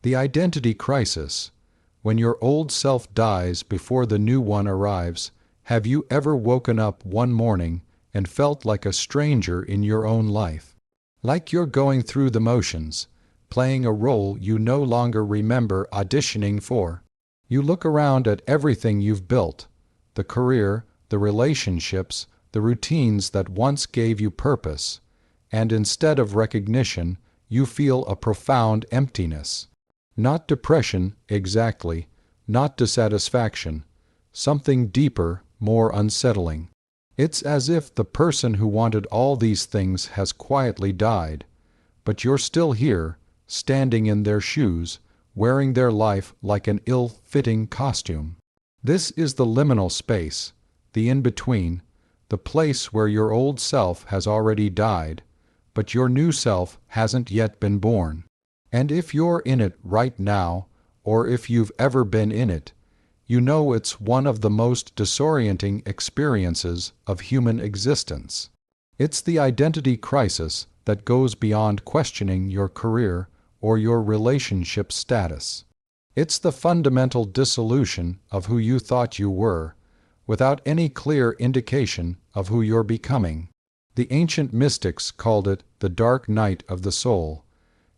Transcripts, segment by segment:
The identity crisis. When your old self dies before the new one arrives, have you ever woken up one morning and felt like a stranger in your own life? Like you're going through the motions, playing a role you no longer remember auditioning for. You look around at everything you've built, the career, the relationships, the routines that once gave you purpose, and instead of recognition, you feel a profound emptiness. Not depression, exactly, not dissatisfaction, something deeper, more unsettling. It's as if the person who wanted all these things has quietly died, but you're still here, standing in their shoes, wearing their life like an ill-fitting costume. This is the liminal space, the in-between, the place where your old self has already died, but your new self hasn't yet been born. And if you're in it right now, or if you've ever been in it, you know it's one of the most disorienting experiences of human existence. It's the identity crisis that goes beyond questioning your career or your relationship status. It's the fundamental dissolution of who you thought you were, without any clear indication of who you're becoming. The ancient mystics called it the dark night of the soul.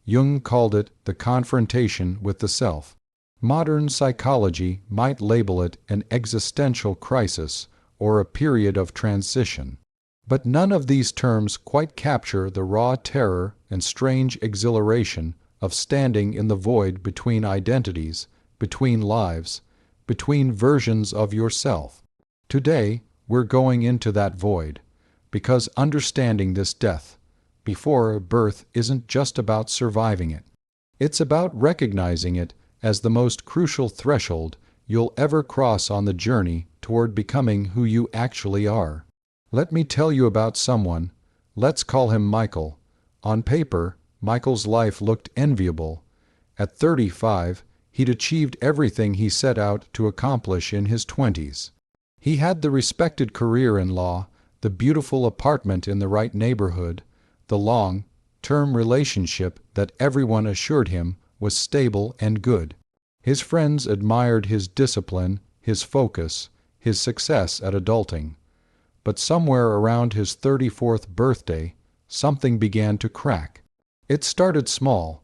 Jung called it the confrontation with the self. Modern psychology might label it an existential crisis or a period of transition. But none of these terms quite capture the raw terror and strange exhilaration of standing in the void between identities, between lives, between versions of yourself. Today, we're going into that void, because understanding this death before birth isn't just about surviving it. It's about recognizing it as the most crucial threshold you'll ever cross on the journey toward becoming who you actually are. Let me tell you about someone. Let's call him Michael. On paper, Michael's life looked enviable. At 35, he'd achieved everything he set out to accomplish in his 20s. He had the respected career in law, the beautiful apartment in the right neighborhood, the long-term relationship that everyone assured him was stable and good. His friends admired his discipline, his focus, his success at adulting. But somewhere around his 34th birthday, something began to crack. It started small.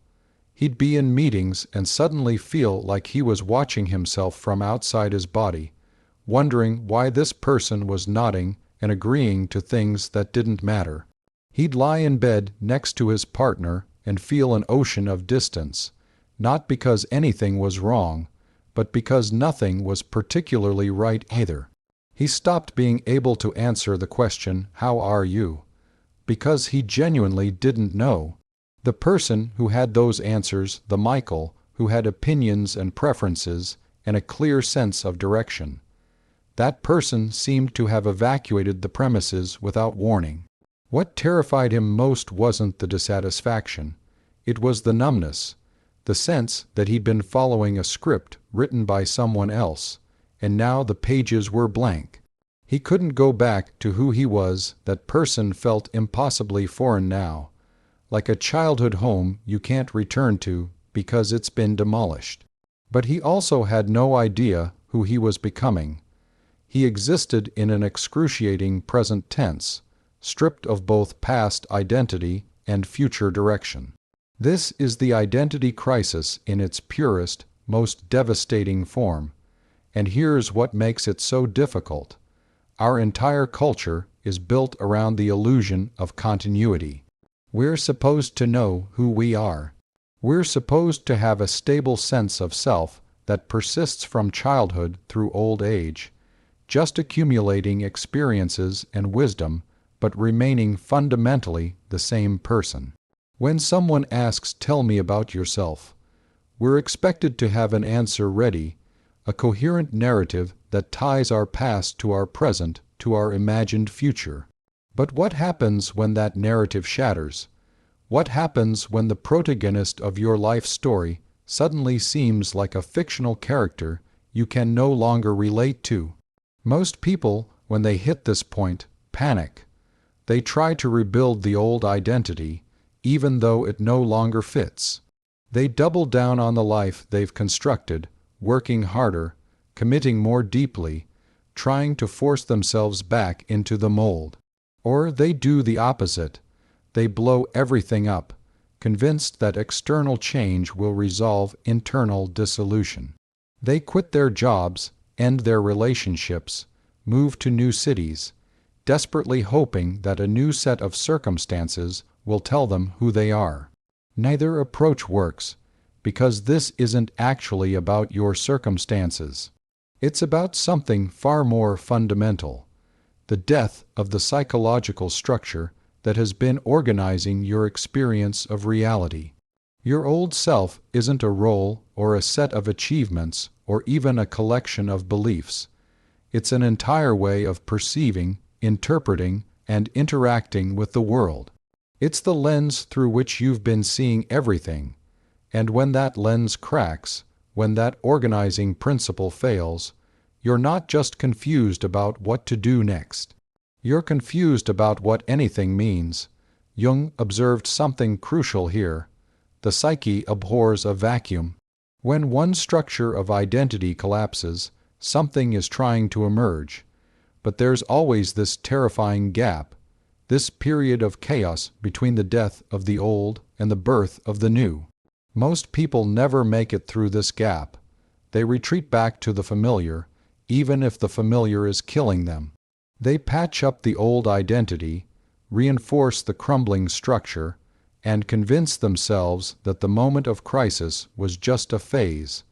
He'd be in meetings and suddenly feel like he was watching himself from outside his body, wondering why this person was nodding and agreeing to things that didn't matter. He'd lie in bed next to his partner and feel an ocean of distance, not because anything was wrong, but because nothing was particularly right either. He stopped being able to answer the question, "How are you?" because he genuinely didn't know. The person who had those answers, the Michael, who had opinions and preferences and a clear sense of direction. That person seemed to have evacuated the premises without warning. What terrified him most wasn't the dissatisfaction. It was the numbness, the sense that he'd been following a script written by someone else, and now the pages were blank. He couldn't go back to who he was. That person felt impossibly foreign now, like a childhood home you can't return to because it's been demolished. But he also had no idea who he was becoming. He existed in an excruciating present tense, stripped of both past identity and future direction. This is the identity crisis in its purest, most devastating form. And here's what makes it so difficult. Our entire culture is built around the illusion of continuity. We're supposed to know who we are. We're supposed to have a stable sense of self that persists from childhood through old age, just accumulating experiences and wisdom, but remaining fundamentally the same person. When someone asks, "Tell me about yourself," we're expected to have an answer ready, a coherent narrative that ties our past to our present, to our imagined future. But what happens when that narrative shatters? What happens when the protagonist of your life story suddenly seems like a fictional character you can no longer relate to? Most people, when they hit this point, panic. They try to rebuild the old identity, even though it no longer fits. They double down on the life they've constructed, working harder, committing more deeply, trying to force themselves back into the mold. Or they do the opposite. They blow everything up, convinced that external change will resolve internal dissolution. They quit their jobs, end their relationships, move to new cities, desperately hoping that a new set of circumstances will tell them who they are. Neither approach works, because this isn't actually about your circumstances. It's about something far more fundamental: the death of the psychological structure that has been organizing your experience of reality. Your old self isn't a role or a set of achievements or even a collection of beliefs. It's an entire way of perceiving, interpreting, and interacting with the world. It's the lens through which you've been seeing everything, and when that lens cracks, when that organizing principle fails, you're not just confused about what to do next. You're confused about what anything means. Jung observed something crucial here. The psyche abhors a vacuum. When one structure of identity collapses, something is trying to emerge. But there's always this terrifying gap, this period of chaos between the death of the old and the birth of the new. Most people never make it through this gap. They retreat back to the familiar, even if the familiar is killing them. They patch up the old identity, reinforce the crumbling structure, and convince themselves that the moment of crisis was just a phase,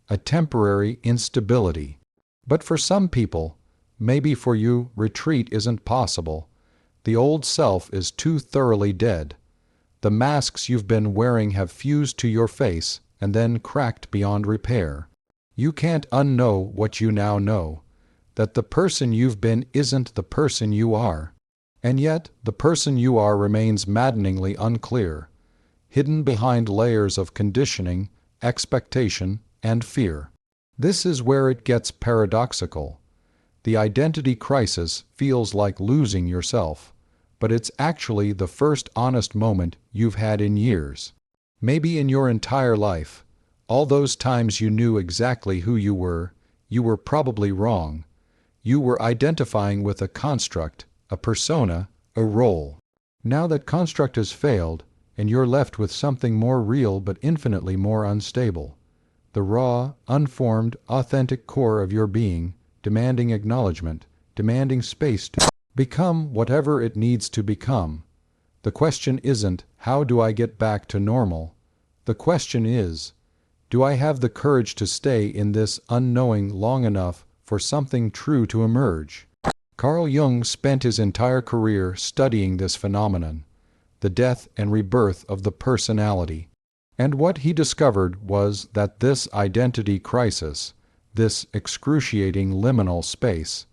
a temporary instability. But for some people, maybe for you, retreat isn't possible. The old self is too thoroughly dead. The masks you've been wearing have fused to your face and then cracked beyond repair. You can't unknow what you now know, that the person you've been isn't the person you are. And yet, the person you are remains maddeningly unclear, hidden behind layers of conditioning, expectation, and fear. This is where it gets paradoxical. The identity crisis feels like losing yourself, but it's actually the first honest moment you've had in years. Maybe in your entire life. All those times you knew exactly who you were probably wrong. You were identifying with a construct, a persona, a role. Now that construct has failed, and you're left with something more real but infinitely more unstable. The raw, unformed, authentic core of your being, demanding acknowledgement, demanding space to become whatever it needs to become. The question isn't, how do I get back to normal? The question is, do I have the courage to stay in this unknowing long enough for something true to emerge? Carl Jung spent his entire career studying this phenomenon, the death and rebirth of the personality. And what he discovered was that this identity crisis, this excruciating liminal space,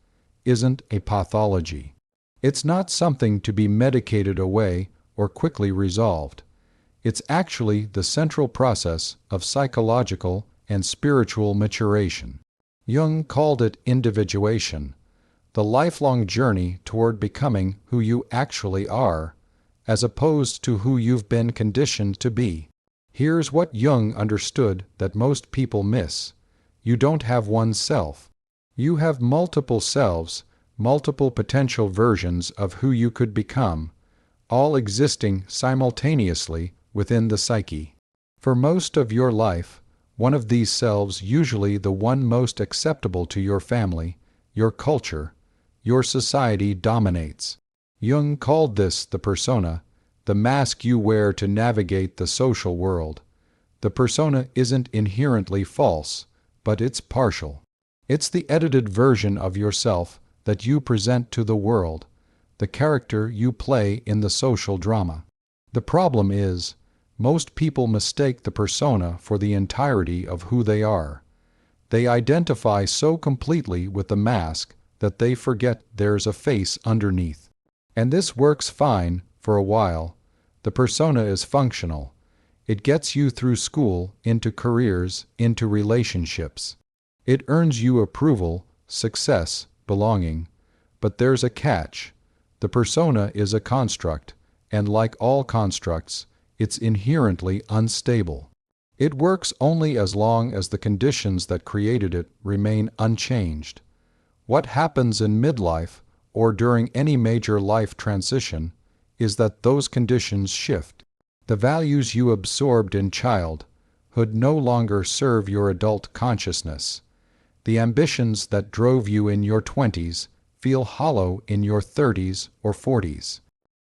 isn't a pathology. It's not something to be medicated away or quickly resolved. It's actually the central process of psychological and spiritual maturation. Jung called it individuation, the lifelong journey toward becoming who you actually are, as opposed to who you've been conditioned to be. Here's what Jung understood that most people miss. You don't have one self. You have multiple selves, multiple potential versions of who you could become, all existing simultaneously within the psyche. For most of your life, one of these selves, usually the one most acceptable to your family, your culture, your society, dominates. Jung called this the persona, the mask you wear to navigate the social world. The persona isn't inherently false, but it's partial. It's the edited version of yourself that you present to the world, the character you play in the social drama. The problem is, most people mistake the persona for the entirety of who they are. They identify so completely with the mask that they forget there's a face underneath. And this works fine for a while. The persona is functional. It gets you through school, into careers, into relationships. It earns you approval, success, belonging. But there's a catch. The persona is a construct, and like all constructs, it's inherently unstable. It works only as long as the conditions that created it remain unchanged. What happens in midlife, or during any major life transition, is that those conditions shift. The values you absorbed in childhood no longer serve your adult consciousness. The ambitions that drove you in your 20s feel hollow in your 30s or 40s.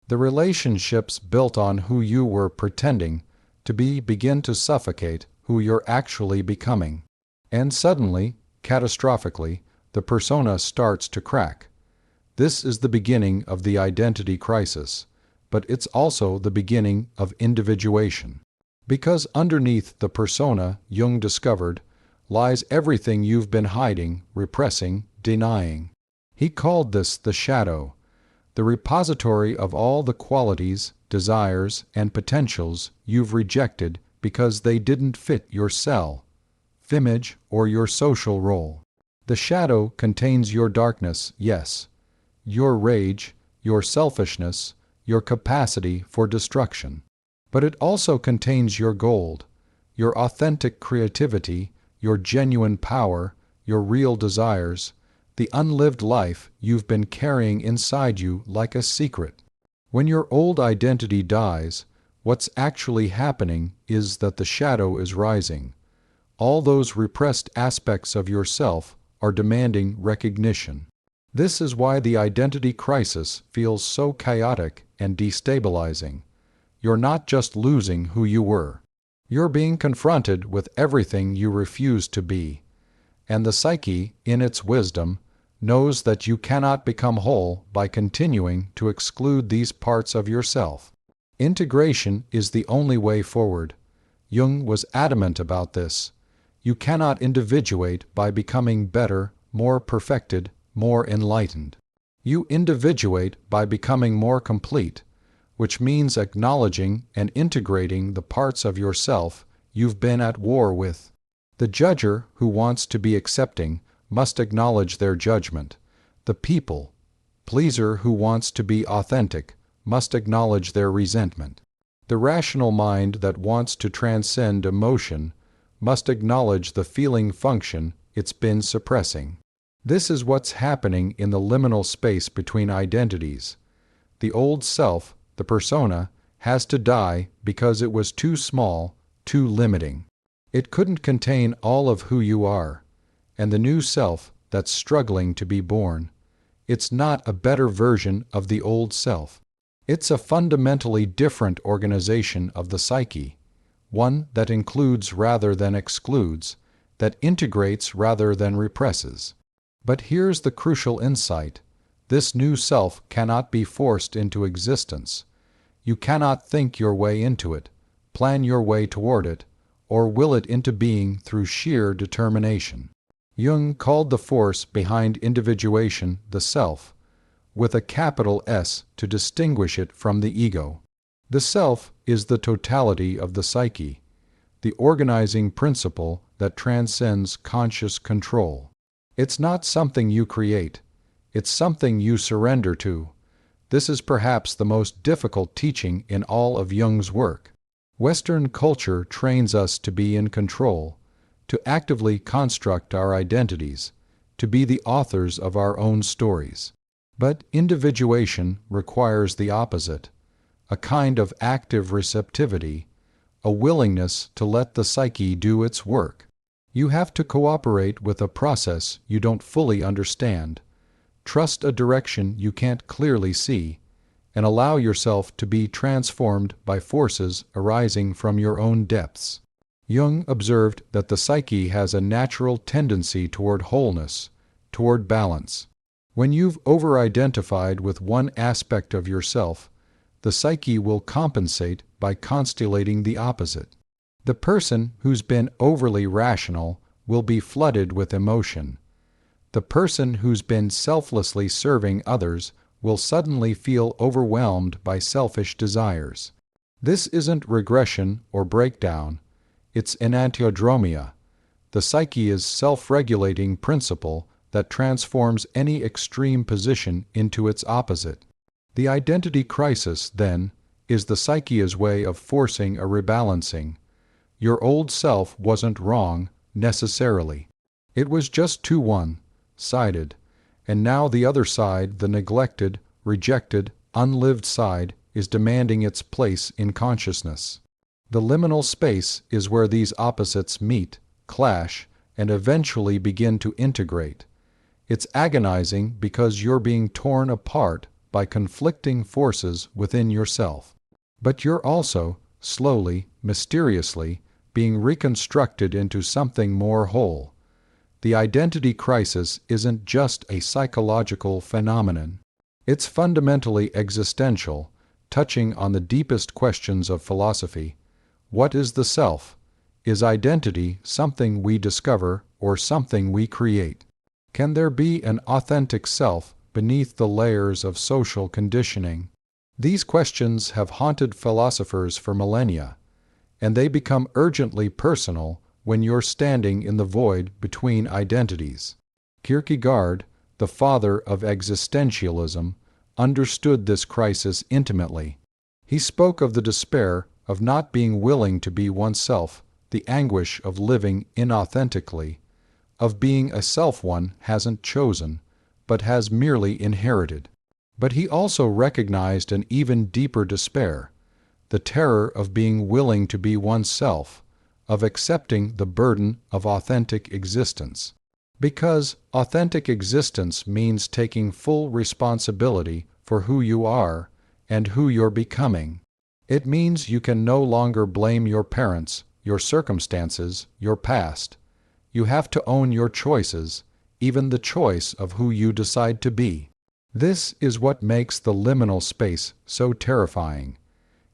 The relationships built on who you were pretending to be begin to suffocate who you're actually becoming. And suddenly, catastrophically, the persona starts to crack. This is the beginning of the identity crisis, but it's also the beginning of individuation. Because underneath the persona, Jung discovered, lies everything you've been hiding, repressing, denying. He called this the shadow, the repository of all the qualities, desires, and potentials you've rejected because they didn't fit your self-image or your social role. The shadow contains your darkness, yes, your rage, your selfishness, your capacity for destruction. But it also contains your gold, your authentic creativity, your genuine power, your real desires, the unlived life you've been carrying inside you like a secret. When your old identity dies, what's actually happening is that the shadow is rising. All those repressed aspects of yourself are demanding recognition. This is why the identity crisis feels so chaotic and destabilizing. You're not just losing who you were. You're being confronted with everything you refuse to be. And the psyche, in its wisdom, knows that you cannot become whole by continuing to exclude these parts of yourself. Integration is the only way forward. Jung was adamant about this. You cannot individuate by becoming better, more perfected, more enlightened. You individuate by becoming more complete, which means acknowledging and integrating the parts of yourself you've been at war with. The judger who wants to be accepting must acknowledge their judgment. The people-pleaser who wants to be authentic must acknowledge their resentment. The rational mind that wants to transcend emotion must acknowledge the feeling function it's been suppressing. This is what's happening in the liminal space between identities. The old self, the persona, has to die because it was too small, too limiting. It couldn't contain all of who you are. And the new self that's struggling to be born, it's not a better version of the old self. It's a fundamentally different organization of the psyche, one that includes rather than excludes, that integrates rather than represses. But here's the crucial insight. This new self cannot be forced into existence. You cannot think your way into it, plan your way toward it, or will it into being through sheer determination. Jung called the force behind individuation the self, with a capital S to distinguish it from the ego. The self is the totality of the psyche, the organizing principle that transcends conscious control. It's not something you create, it's something you surrender to. This is perhaps the most difficult teaching in all of Jung's work. Western culture trains us to be in control, to actively construct our identities, to be the authors of our own stories. But individuation requires the opposite, a kind of active receptivity, a willingness to let the psyche do its work. You have to cooperate with a process you don't fully understand, trust a direction you can't clearly see, and allow yourself to be transformed by forces arising from your own depths. Jung observed that the psyche has a natural tendency toward wholeness, toward balance. When you've over-identified with one aspect of yourself, the psyche will compensate by constellating the opposite. The person who's been overly rational will be flooded with emotion. The person who's been selflessly serving others will suddenly feel overwhelmed by selfish desires. This isn't regression or breakdown. It's enantiodromia. The psyche is self-regulating principle that transforms any extreme position into its opposite. The identity crisis, then, is the psyche's way of forcing a rebalancing. Your old self wasn't wrong, necessarily. It was just too one-sided, and now the other side, the neglected, rejected, unlived side, is demanding its place in consciousness. The liminal space is where these opposites meet, clash, and eventually begin to integrate. It's agonizing because you're being torn apart by conflicting forces within yourself. But you're also, slowly, mysteriously, being reconstructed into something more whole. The identity crisis isn't just a psychological phenomenon. It's fundamentally existential, touching on the deepest questions of philosophy. What is the self? Is identity something we discover or something we create? Can there be an authentic self beneath the layers of social conditioning? These questions have haunted philosophers for millennia, and they become urgently personal when you're standing in the void between identities. Kierkegaard, the father of existentialism, understood this crisis intimately. He spoke of the despair of not being willing to be oneself, the anguish of living inauthentically, of being a self one hasn't chosen, but has merely inherited. But he also recognized an even deeper despair, the terror of being willing to be oneself, of accepting the burden of authentic existence. Because authentic existence means taking full responsibility for who you are and who you're becoming. It means you can no longer blame your parents, your circumstances, your past. You have to own your choices, even the choice of who you decide to be. This is what makes the liminal space so terrifying.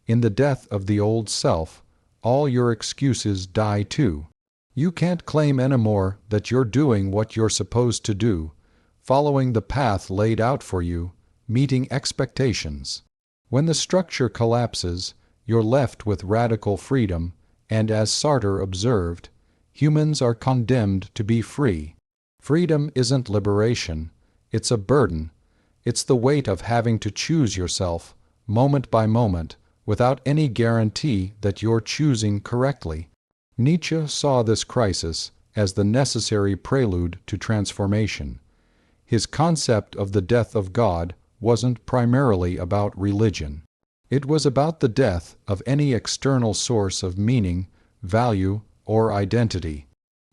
In the death of the old self, all your excuses die too. You can't claim anymore that you're doing what you're supposed to do, following the path laid out for you, meeting expectations. When the structure collapses, you're left with radical freedom, and as Sartre observed, humans are condemned to be free. Freedom isn't liberation, it's a burden. It's the weight of having to choose yourself, moment by moment, without any guarantee that you're choosing correctly. Nietzsche saw this crisis as the necessary prelude to transformation. His concept of the death of God wasn't primarily about religion. It was about the death of any external source of meaning, value, or identity.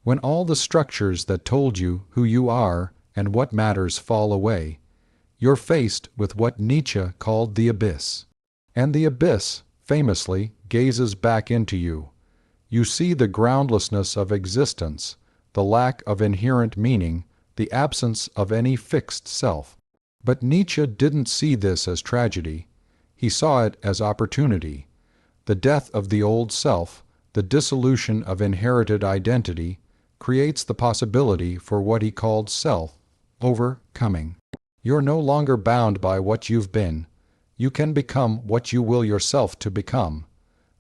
When all the structures that told you who you are and what matters fall away, you're faced with what Nietzsche called the abyss. And the abyss, famously, gazes back into you. You see the groundlessness of existence, the lack of inherent meaning, the absence of any fixed self. But Nietzsche didn't see this as tragedy. He saw it as opportunity. The death of the old self, the dissolution of inherited identity, creates the possibility for what he called self-overcoming. You're no longer bound by what you've been. You can become what you will yourself to become.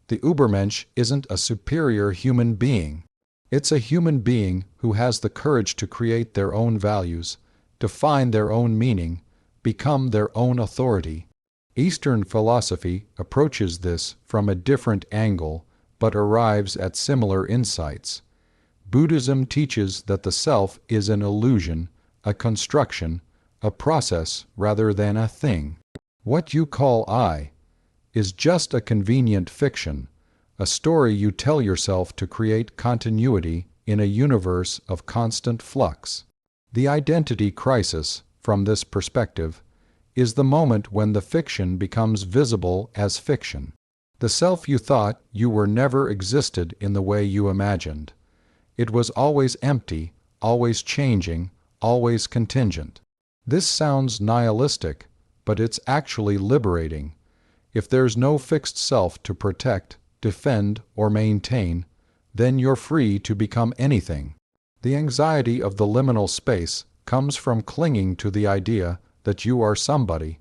The Übermensch isn't a superior human being. It's a human being who has the courage to create their own values, define their own meaning, become their own authority. Eastern philosophy approaches this from a different angle, but arrives at similar insights. Buddhism teaches that the self is an illusion, a construction, a process rather than a thing. What you call I is just a convenient fiction, a story you tell yourself to create continuity in a universe of constant flux. The identity crisis, from this perspective, is the moment when the fiction becomes visible as fiction. The self you thought you were never existed in the way you imagined. It was always empty, always changing, always contingent. This sounds nihilistic, but it's actually liberating. If there's no fixed self to protect, defend, or maintain, then you're free to become anything. The anxiety of the liminal space comes from clinging to the idea that you are somebody,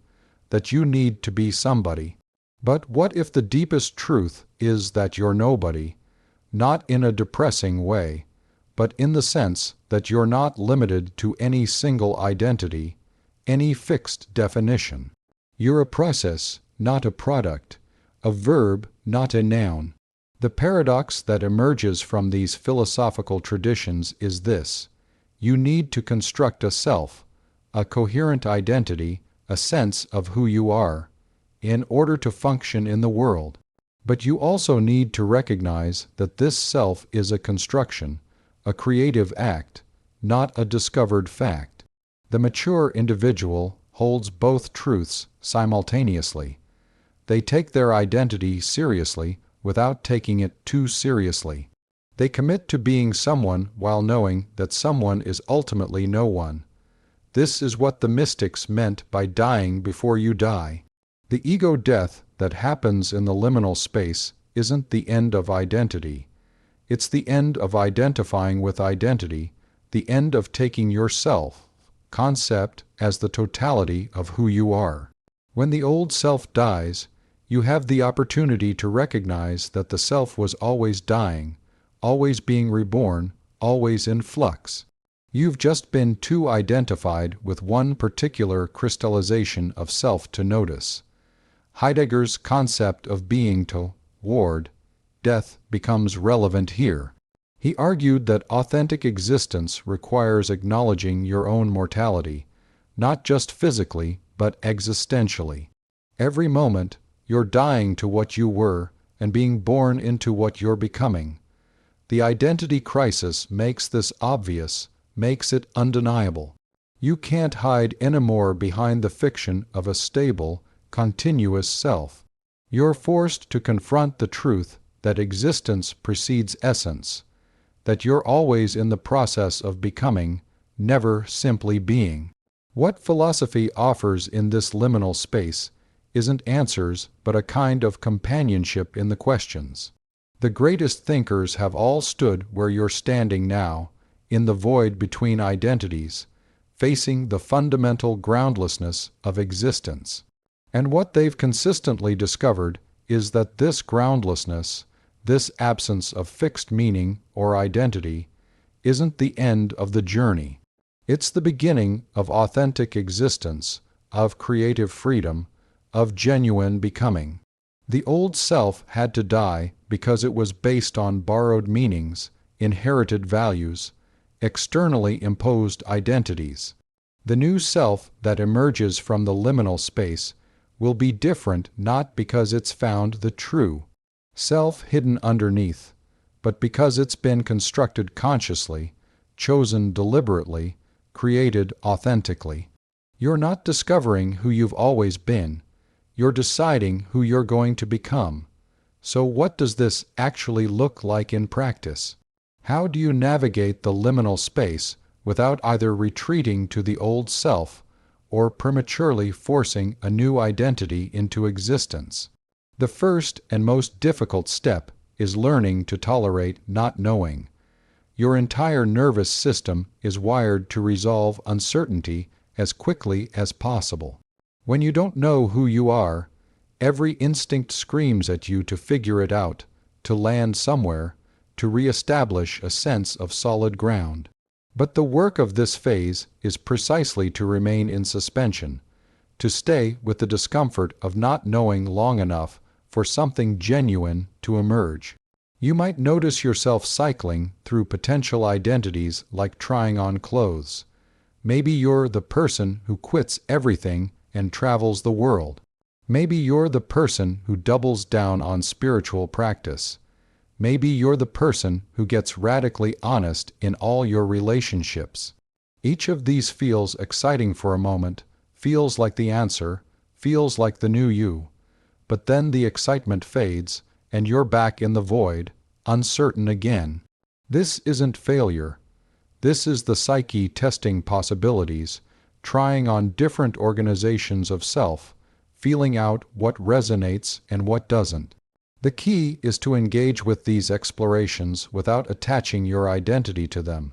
that you need to be somebody. But what if the deepest truth is that you're nobody, not in a depressing way, but in the sense that you're not limited to any single identity, any fixed definition. You're a process, not a product, a verb, not a noun. The paradox that emerges from these philosophical traditions is this: you need to construct a self, a coherent identity, a sense of who you are, in order to function in the world. But you also need to recognize that this self is a construction, a creative act, not a discovered fact. The mature individual holds both truths simultaneously. They take their identity seriously without taking it too seriously. They commit to being someone while knowing that someone is ultimately no one. This is what the mystics meant by dying before you die. The ego death that happens in the liminal space isn't the end of identity. It's the end of identifying with identity, the end of taking yourself, concept, as the totality of who you are. When the old self dies, you have the opportunity to recognize that the self was always dying, always being reborn, always in flux. You've just been too identified with one particular crystallization of self to notice. Heidegger's concept of being toward death becomes relevant here. He argued that authentic existence requires acknowledging your own mortality, not just physically, but existentially. Every moment, you're dying to what you were and being born into what you're becoming. The identity crisis makes this obvious, makes it undeniable. You can't hide anymore behind the fiction of a stable, continuous self. You're forced to confront the truth that existence precedes essence, that you're always in the process of becoming, never simply being. What philosophy offers in this liminal space isn't answers but a kind of companionship in the questions. The greatest thinkers have all stood where you're standing now, in the void between identities, facing the fundamental groundlessness of existence. And what they've consistently discovered is that this groundlessness, this absence of fixed meaning or identity, isn't the end of the journey. It's the beginning of authentic existence, of creative freedom, of genuine becoming. The old self had to die because it was based on borrowed meanings, inherited values, externally imposed identities. The new self that emerges from the liminal space will be different not because it's found the true self hidden underneath, but because it's been constructed consciously, chosen deliberately, created authentically. You're not discovering who you've always been. You're deciding who you're going to become. So what does this actually look like in practice? How do you navigate the liminal space without either retreating to the old self or prematurely forcing a new identity into existence? The first and most difficult step is learning to tolerate not knowing. Your entire nervous system is wired to resolve uncertainty as quickly as possible. When you don't know who you are, every instinct screams at you to figure it out, to land somewhere, to reestablish a sense of solid ground. But the work of this phase is precisely to remain in suspension, to stay with the discomfort of not knowing long enough for something genuine to emerge. You might notice yourself cycling through potential identities like trying on clothes. Maybe you're the person who quits everything and travels the world. Maybe you're the person who doubles down on spiritual practice. Maybe you're the person who gets radically honest in all your relationships. Each of these feels exciting for a moment, feels like the answer, feels like the new you. But then the excitement fades, and you're back in the void, uncertain again. This isn't failure. This is the psyche testing possibilities, trying on different organizations of self, feeling out what resonates and what doesn't. The key is to engage with these explorations without attaching your identity to them.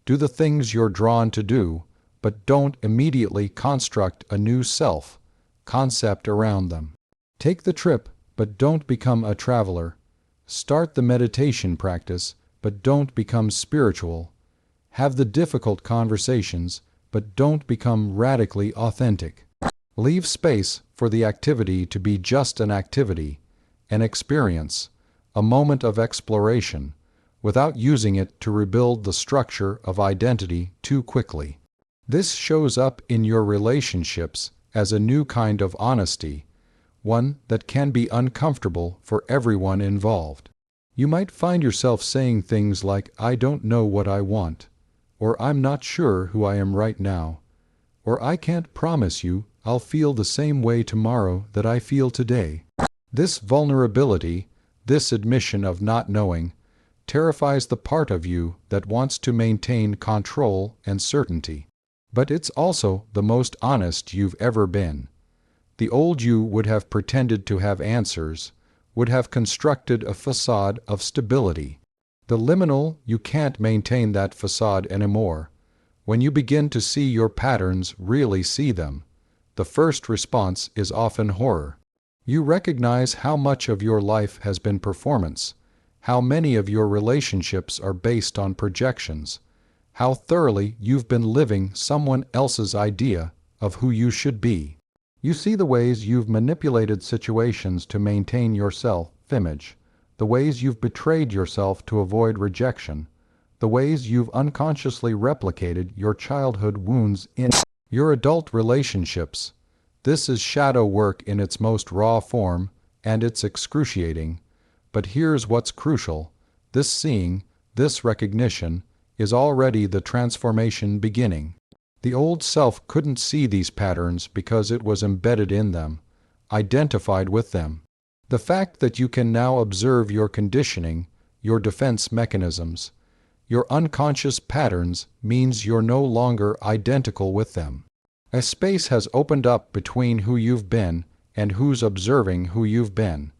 Do the things you're drawn to do, but don't immediately construct a new self, concept around them. Take the trip, but don't become a traveler. Start the meditation practice, but don't become spiritual. Have the difficult conversations, but don't become radically authentic. Leave space for the activity to be just an activity, an experience, a moment of exploration, without using it to rebuild the structure of identity too quickly. This shows up in your relationships as a new kind of honesty, one that can be uncomfortable for everyone involved. You might find yourself saying things like, "I don't know what I want," or "I'm not sure who I am right now," or "I can't promise you I'll feel the same way tomorrow that I feel today." This vulnerability, this admission of not knowing, terrifies the part of you that wants to maintain control and certainty. But it's also the most honest you've ever been. The old you would have pretended to have answers, would have constructed a facade of stability. The liminal, you can't maintain that facade anymore. When you begin to see your patterns, really see them, the first response is often horror. You recognize how much of your life has been performance, how many of your relationships are based on projections, how thoroughly you've been living someone else's idea of who you should be. You see the ways you've manipulated situations to maintain your self-image, the ways you've betrayed yourself to avoid rejection, the ways you've unconsciously replicated your childhood wounds in your adult relationships. This is shadow work in its most raw form, and it's excruciating. But here's what's crucial. This seeing, this recognition, is already the transformation beginning. The old self couldn't see these patterns because it was embedded in them, identified with them. The fact that you can now observe your conditioning, your defense mechanisms, your unconscious patterns means you're no longer identical with them. A space has opened up between who you've been and who's observing who you've been.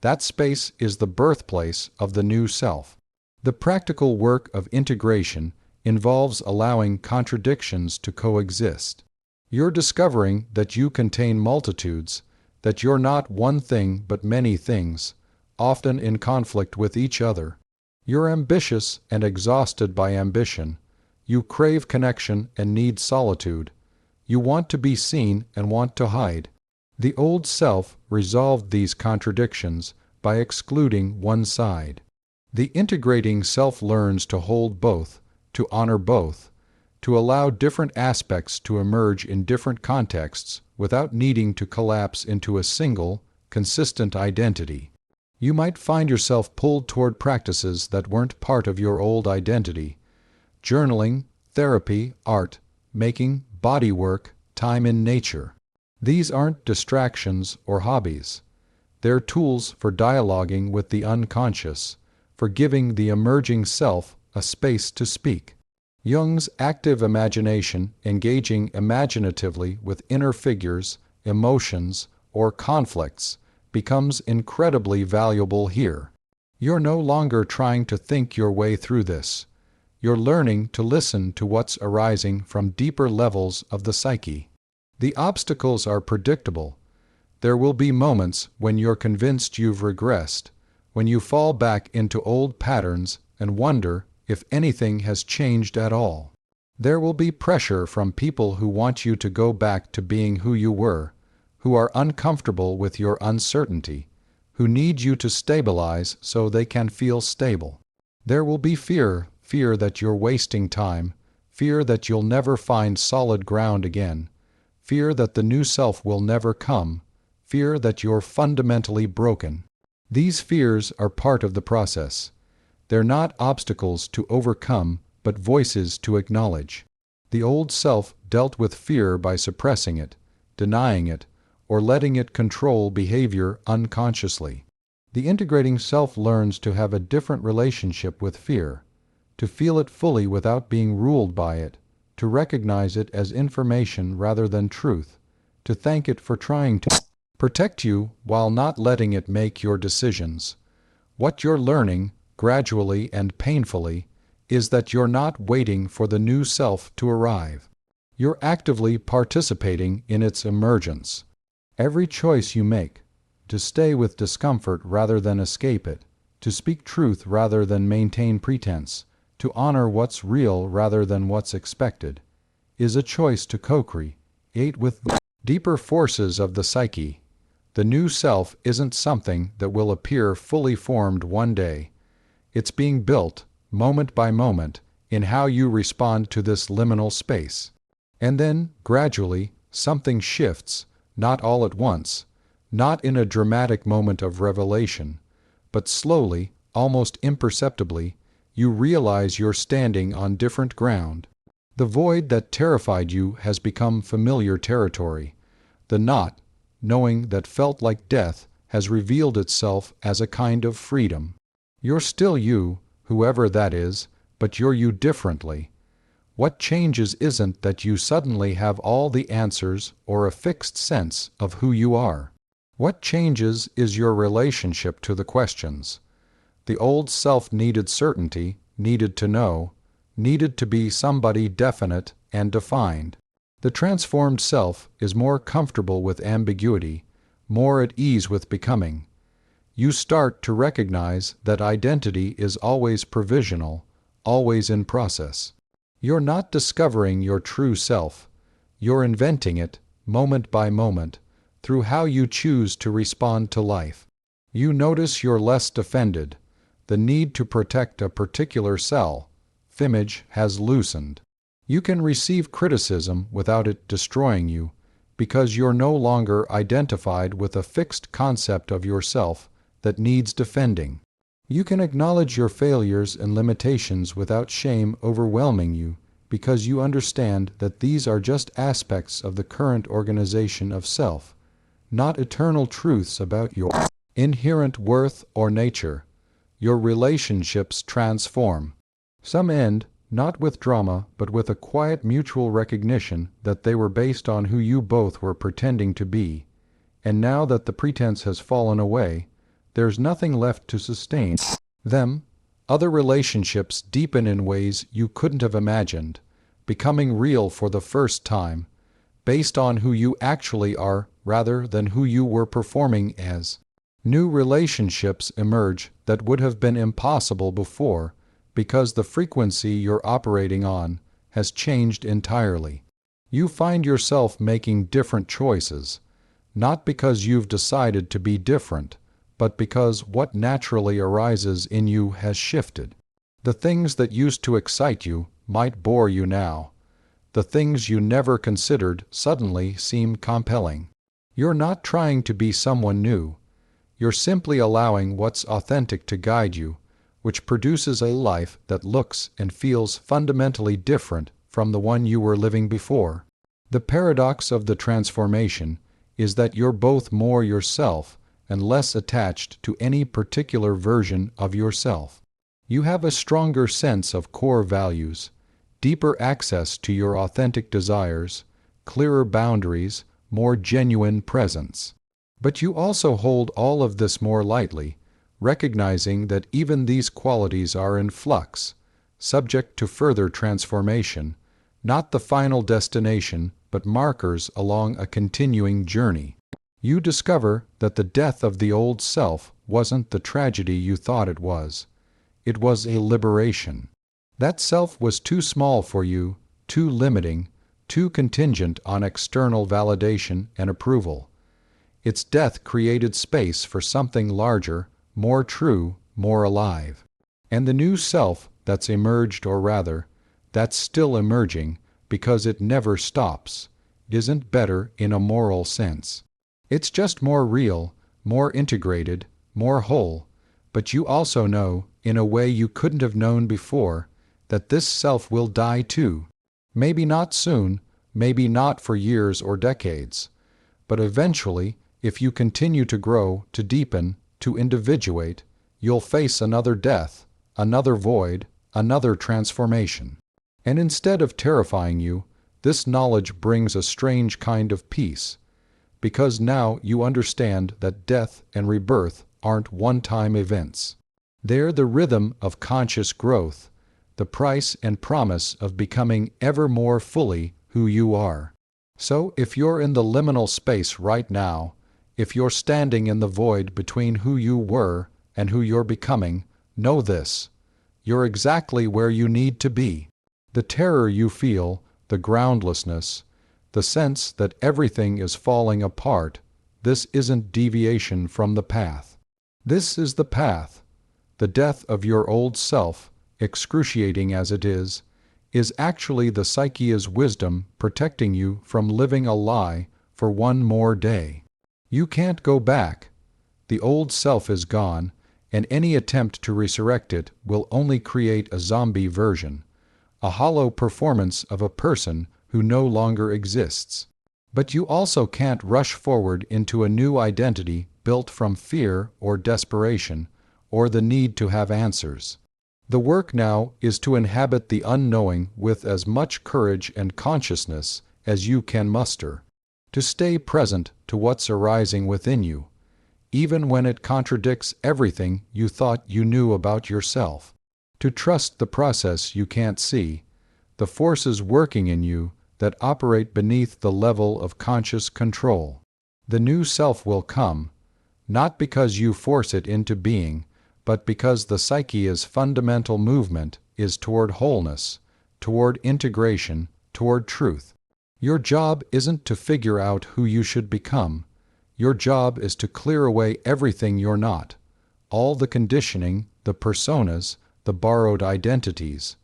That space is the birthplace of the new self. The practical work of integration involves allowing contradictions to coexist. You're discovering that you contain multitudes, that you're not one thing but many things, often in conflict with each other. You're ambitious and exhausted by ambition. You crave connection and need solitude. You want to be seen and want to hide. The old self resolved these contradictions by excluding one side. The integrating self learns to hold both, to honor both, to allow different aspects to emerge in different contexts without needing to collapse into a single, consistent identity. You might find yourself pulled toward practices that weren't part of your old identity: journaling, therapy, art, making, body work, time in nature. These aren't distractions or hobbies. They're tools for dialoguing with the unconscious, for giving the emerging self a space to speak. Jung's active imagination, engaging imaginatively with inner figures, emotions, or conflicts, becomes incredibly valuable here. You're no longer trying to think your way through this. You're learning to listen to what's arising from deeper levels of the psyche. The obstacles are predictable. There will be moments when you're convinced you've regressed, when you fall back into old patterns and wonder if anything has changed at all. There will be pressure from people who want you to go back to being who you were, who are uncomfortable with your uncertainty, who need you to stabilize so they can feel stable. There will be fear that you're wasting time, fear that you'll never find solid ground again, fear that the new self will never come, fear that you're fundamentally broken. These fears are part of the process. They're not obstacles to overcome, but voices to acknowledge. The old self dealt with fear by suppressing it, denying it, or letting it control behavior unconsciously. The integrating self learns to have a different relationship with fear, to feel it fully without being ruled by it, to recognize it as information rather than truth, to thank it for trying to protect you while not letting it make your decisions. What you're learning, gradually and painfully, is that you're not waiting for the new self to arrive. You're actively participating in its emergence. Every choice you make, to stay with discomfort rather than escape it, to speak truth rather than maintain pretense, to honor what's real rather than what's expected, is a choice to co-create with deeper forces of the psyche, The new self isn't something that will appear fully formed one day. It's being built, moment by moment, in how you respond to this liminal space. And then, gradually, something shifts, not all at once, not in a dramatic moment of revelation, but slowly, almost imperceptibly, you realize you're standing on different ground. The void that terrified you has become familiar territory. The not knowing that felt like death has revealed itself as a kind of freedom. You're still you, whoever that is, but you're you differently. What changes isn't that you suddenly have all the answers or a fixed sense of who you are. What changes is your relationship to the questions. The old self needed certainty, needed to know, needed to be somebody definite and defined. The transformed self is more comfortable with ambiguity, more at ease with becoming. You start to recognize that identity is always provisional, always in process. You're not discovering your true self. You're inventing it, moment by moment, through how you choose to respond to life. You notice you're less defended. The need to protect a particular self-image has loosened. You can receive criticism without it destroying you, because you're no longer identified with a fixed concept of yourself that needs defending. You can acknowledge your failures and limitations without shame overwhelming you, because you understand that these are just aspects of the current organization of self, not eternal truths about your inherent worth or nature. Your relationships transform. Some end, not with drama, but with a quiet mutual recognition that they were based on who you both were pretending to be. And now that the pretense has fallen away, there's nothing left to sustain them. Other relationships deepen in ways you couldn't have imagined, becoming real for the first time, based on who you actually are rather than who you were performing as. New relationships emerge that would have been impossible before, because the frequency you're operating on has changed entirely. You find yourself making different choices, not because you've decided to be different, but because what naturally arises in you has shifted. The things that used to excite you might bore you now. The things you never considered suddenly seem compelling. You're not trying to be someone new. You're simply allowing what's authentic to guide you, which produces a life that looks and feels fundamentally different from the one you were living before. The paradox of the transformation is that you're both more yourself and less attached to any particular version of yourself. You have a stronger sense of core values, deeper access to your authentic desires, clearer boundaries, more genuine presence. But you also hold all of this more lightly, recognizing that even these qualities are in flux, subject to further transformation, not the final destination, but markers along a continuing journey. You discover that the death of the old self wasn't the tragedy you thought it was. It was a liberation. That self was too small for you, too limiting, too contingent on external validation and approval. Its death created space for something larger, more true, more alive. And the new self that's emerged, or rather, that's still emerging, because it never stops, isn't better in a moral sense. It's just more real, more integrated, more whole, but you also know, in a way you couldn't have known before, that this self will die too. Maybe not soon, maybe not for years or decades, but eventually, if you continue to grow, to deepen, to individuate, you'll face another death, another void, another transformation. And instead of terrifying you, this knowledge brings a strange kind of peace, because now you understand that death and rebirth aren't one-time events. They're the rhythm of conscious growth, the price and promise of becoming ever more fully who you are. So if you're in the liminal space right now, if you're standing in the void between who you were and who you're becoming, know this: you're exactly where you need to be. The terror you feel, the groundlessness, the sense that everything is falling apart, this isn't deviation from the path. This is the path. The death of your old self, excruciating as it is actually the psyche's wisdom protecting you from living a lie for one more day. You can't go back. The old self is gone, and any attempt to resurrect it will only create a zombie version, a hollow performance of a person who no longer exists. But you also can't rush forward into a new identity built from fear or desperation, or the need to have answers. The work now is to inhabit the unknowing with as much courage and consciousness as you can muster, to stay present to what's arising within you, even when it contradicts everything you thought you knew about yourself, to trust the process you can't see, the forces working in you that operate beneath the level of conscious control. The new self will come, not because you force it into being, but because the psyche's fundamental movement is toward wholeness, toward integration, toward truth. Your job isn't to figure out who you should become. Your job is to clear away everything you're not, all the conditioning, the personas, the borrowed identities,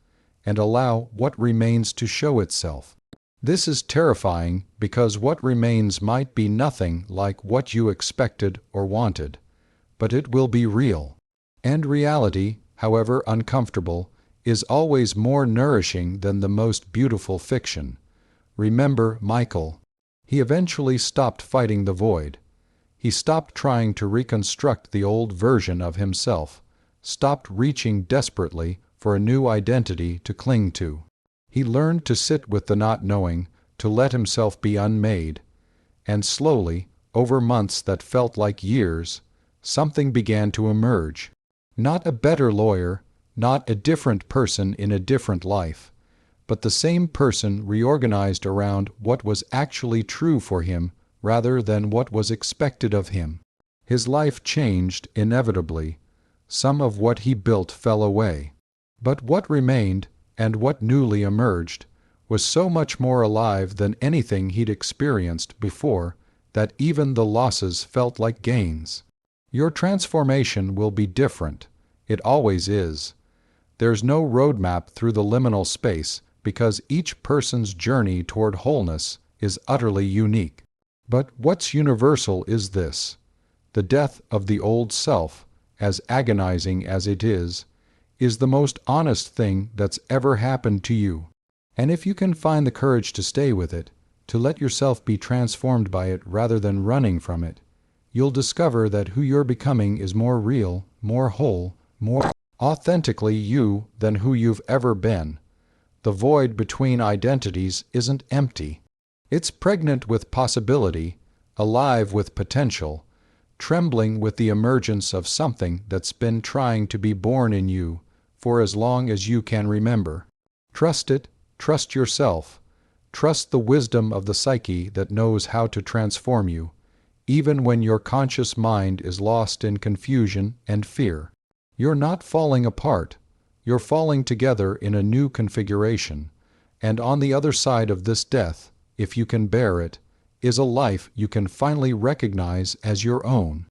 and allow what remains to show itself. This is terrifying because what remains might be nothing like what you expected or wanted, but it will be real. And reality, however uncomfortable, is always more nourishing than the most beautiful fiction. Remember Michael. He eventually stopped fighting the void. He stopped trying to reconstruct the old version of himself, stopped reaching desperately for a new identity to cling to. He learned to sit with the not knowing, to let himself be unmade. And slowly, over months that felt like years, something began to emerge. Not a better lawyer, not a different person in a different life, but the same person reorganized around what was actually true for him rather than what was expected of him. His life changed inevitably. Some of what he built fell away. But what remained, and what newly emerged, was so much more alive than anything he'd experienced before that even the losses felt like gains. Your transformation will be different. It always is. There's no roadmap through the liminal space because each person's journey toward wholeness is utterly unique. But what's universal is this: the death of the old self, as agonizing as it is the most honest thing that's ever happened to you. And if you can find the courage to stay with it, to let yourself be transformed by it rather than running from it, you'll discover that who you're becoming is more real, more whole, more authentically you than who you've ever been. The void between identities isn't empty. It's pregnant with possibility, alive with potential, trembling with the emergence of something that's been trying to be born in you for as long as you can remember. Trust it, trust yourself, trust the wisdom of the psyche that knows how to transform you, even when your conscious mind is lost in confusion and fear. You're not falling apart. You're falling together in a new configuration, and on the other side of this death, if you can bear it, is a life you can finally recognize as your own.